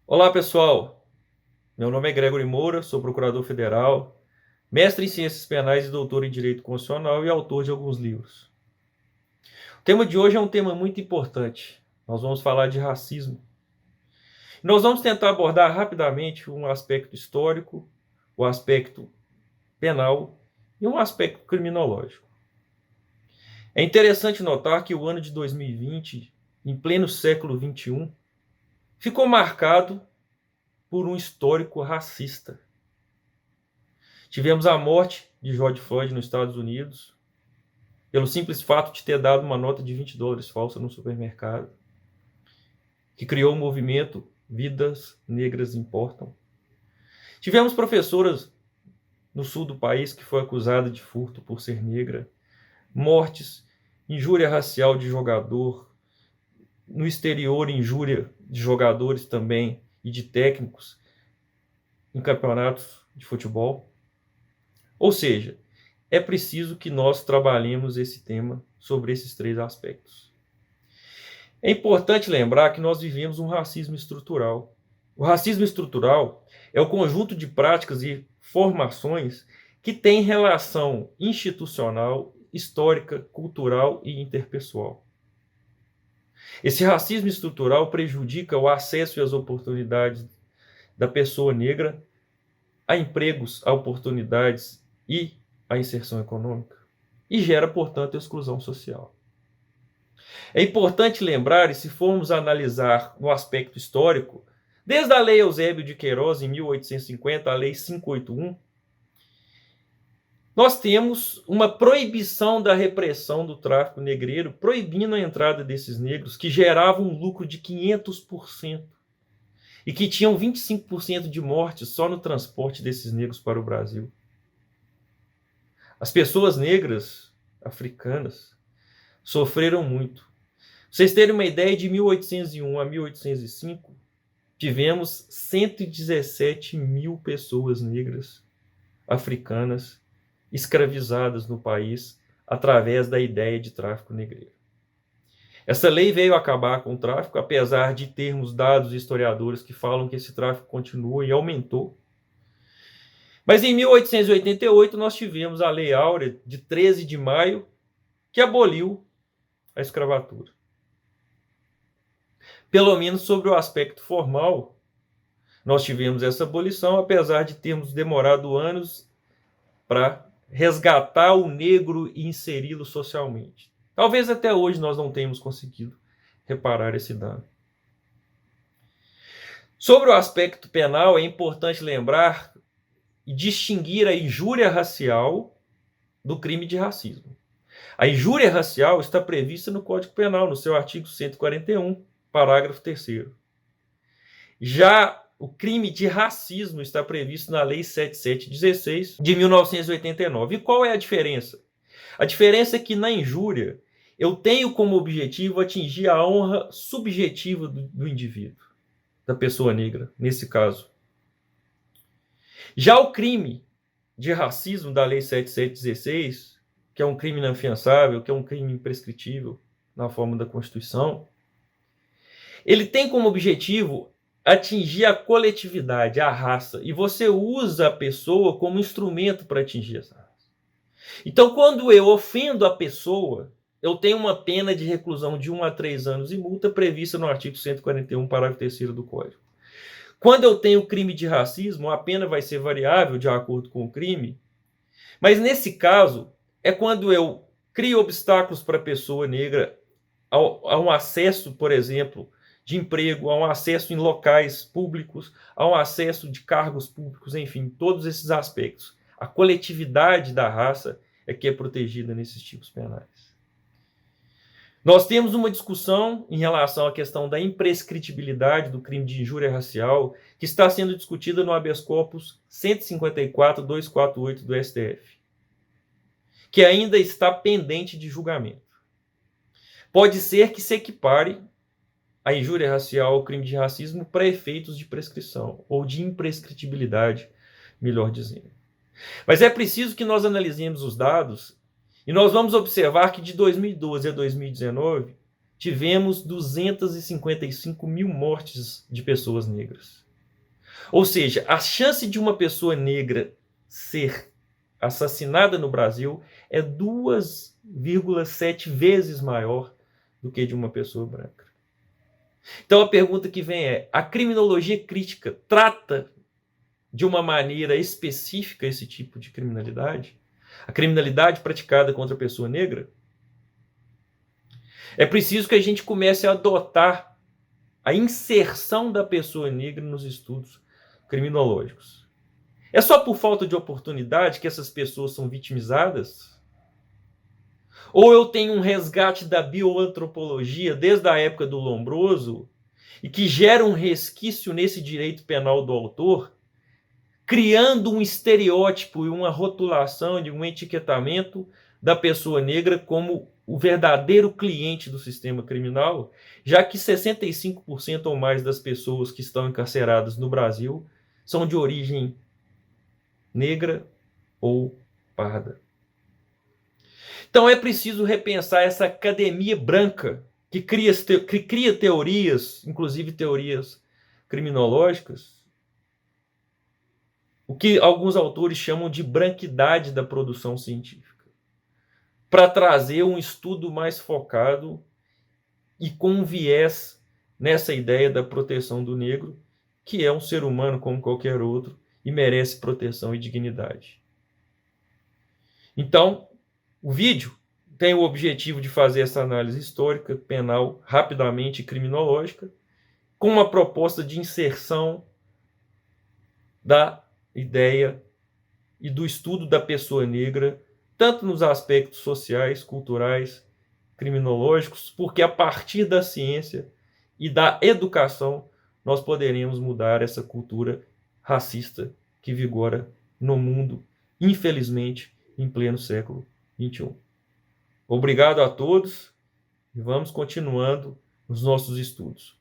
Olá, pessoal. Meu nome é Gregory Moura, sou procurador federal, mestre em Ciências Penais e doutor em Direito Constitucional e autor de alguns livros. O tema de hoje é um tema muito importante. Nós vamos falar de racismo. Nós vamos tentar abordar rapidamente um aspecto histórico, o aspecto penal e um aspecto criminológico. É interessante notar que o ano de 2020, em pleno século XXI, ficou marcado por um histórico racista. Tivemos a morte de George Floyd nos Estados Unidos, pelo simples fato de ter dado uma nota de $20 falsa no supermercado, que criou o movimento Vidas Negras Importam. Tivemos professoras no sul do país que foi acusada de furto por ser negra, mortes, injúria racial de jogador, no exterior injúria de jogadores também e de técnicos em campeonatos de futebol. Ou seja, é preciso que nós trabalhemos esse tema sobre esses três aspectos. É importante lembrar que nós vivemos um racismo estrutural. O racismo estrutural é o conjunto de práticas e formações que tem relação institucional, histórica, cultural e interpessoal. Esse racismo estrutural prejudica o acesso e as oportunidades da pessoa negra a empregos, a oportunidades e a inserção econômica e gera, portanto, exclusão social. É importante lembrar, e se formos analisar no aspecto histórico, desde a Lei Eusébio de Queiroz, em 1850, a Lei 581, nós temos uma proibição da repressão do tráfico negreiro, proibindo a entrada desses negros, que geravam um lucro de 500% e que tinham 25% de mortes só no transporte desses negros para o Brasil. As pessoas negras africanas sofreram muito. Pra vocês terem uma ideia, de 1801 a 1805, tivemos 117 mil pessoas negras africanas escravizadas no país através da ideia de tráfico negreiro. Essa lei veio acabar com o tráfico, apesar de termos dados historiadores que falam que esse tráfico continua e aumentou. Mas em 1888 nós tivemos a Lei Áurea de 13 de maio, que aboliu a escravatura. Pelo menos sobre o aspecto formal, nós tivemos essa abolição, apesar de termos demorado anos para resgatar o negro e inseri-lo socialmente. Talvez até hoje nós não tenhamos conseguido reparar esse dano. Sobre o aspecto penal, é importante lembrar e distinguir a injúria racial do crime de racismo. A injúria racial está prevista no Código Penal, no seu artigo 141, parágrafo 3º. Já o crime de racismo está previsto na Lei 7716 de 1989. E qual é a diferença? A diferença é que na injúria eu tenho como objetivo atingir a honra subjetiva do indivíduo, da pessoa negra, nesse caso. Já o crime de racismo da Lei 7716, que é um crime inafiançável, que é um crime imprescritível na forma da Constituição, ele tem como objetivo atingir a coletividade, a raça, e você usa a pessoa como instrumento para atingir essa raça. Então, quando eu ofendo a pessoa, eu tenho uma pena de reclusão de 1 a 3 anos e multa prevista no artigo 141, parágrafo 3º do Código. Quando eu tenho crime de racismo, a pena vai ser variável de acordo com o crime, mas nesse caso é quando eu crio obstáculos para a pessoa negra a um acesso, por exemplo, de emprego, a um acesso em locais públicos, a um acesso de cargos públicos, enfim, todos esses aspectos. A coletividade da raça é que é protegida nesses tipos penais. Nós temos uma discussão em relação à questão da imprescritibilidade do crime de injúria racial, que está sendo discutida no habeas corpus 154.248 do STF, que ainda está pendente de julgamento. Pode ser que se equipare a injúria racial ao crime de racismo para efeitos de prescrição, ou de imprescritibilidade, melhor dizendo. Mas é preciso que nós analisemos os dados, e nós vamos observar que de 2012 a 2019, tivemos 255 mil mortes de pessoas negras. Ou seja, a chance de uma pessoa negra ser assassinada no Brasil é 2,7 vezes maior do que de uma pessoa branca. Então a pergunta que vem é: a criminologia crítica trata de uma maneira específica esse tipo de criminalidade? A criminalidade praticada contra a pessoa negra? É preciso que a gente comece a adotar a inserção da pessoa negra nos estudos criminológicos. É só por falta de oportunidade que essas pessoas são vitimizadas? Ou eu tenho um resgate da bioantropologia desde a época do Lombroso e que gera um resquício nesse direito penal do autor, criando um estereótipo e uma rotulação de um etiquetamento da pessoa negra como o verdadeiro cliente do sistema criminal, já que 65% ou mais das pessoas que estão encarceradas no Brasil são de origem negra ou parda. Então é preciso repensar essa academia branca que cria teorias, inclusive teorias criminológicas, o que alguns autores chamam de branquidade da produção científica, para trazer um estudo mais focado e com um viés nessa ideia da proteção do negro, que é um ser humano como qualquer outro e merece proteção e dignidade. Então, o vídeo tem o objetivo de fazer essa análise histórica, penal, rapidamente e criminológica, com uma proposta de inserção da ideia e do estudo da pessoa negra, tanto nos aspectos sociais, culturais, criminológicos, porque a partir da ciência e da educação nós poderemos mudar essa cultura racista que vigora no mundo, infelizmente, em pleno século XXI. Obrigado a todos e vamos continuando os nossos estudos.